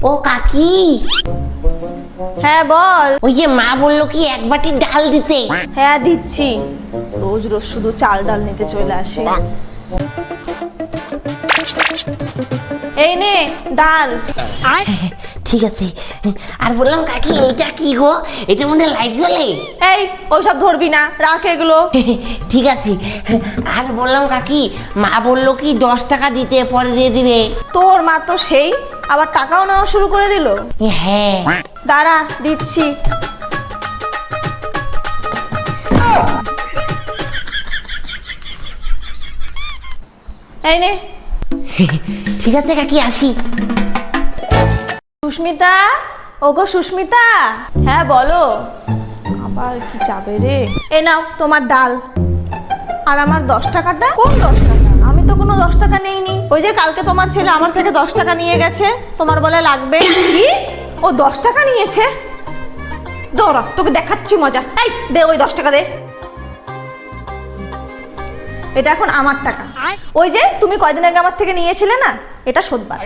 ও কাকি, হ্যাঁ বল। ওই যে মা বললো কি এক বাটি ডাল দিতে। হ্যাঁ দিচ্ছি, রোজ রোজ শুধু চাল ডাল নিতে চলে আসে। এই নে ডাল। ঠিক আছে। আর বললাম কাকি এটা কি গো, এটার মধ্যে লাইট জ্বলে? এই ওইসব ধরবি না, রাখ এগুলো। ঠিক আছে। আর বললাম কাকি, মা বললো কি 10 টাকা দিতে, পরে দিয়ে দিবে। তোর মা তো সেই আবার টাকাও নেওয়া শুরু করে দিল। হ্যাঁ দাঁড়া দিচ্ছি। এই নে। ঠিক আছে কাকি, আসি। সুস্মিতা, ওগো সুস্মিতা। হ্যাঁ বলো। আবার কি যাবে রে। এ নাও তোমার ডাল। আর আমার 10 টাকাটা? কোন 10 টাকা? আমি তো কোনো 10 টাকা নেইনি। ওই যে কালকে তোমার ছেলে আমার থেকে 10 টাকা নিয়ে গেছে, তোমার বলে লাগবে। কি? ও 10 টাকা নিয়েছে? দাঁড়া তোকে দেখাচ্ছি মজা। এই দে ওই 10 টাকা দে। এটা এখন আমার টাকা। ওই যে তুমি কয়দিন আগে আমার থেকে নিয়েছিলে না, এটা শোধবার।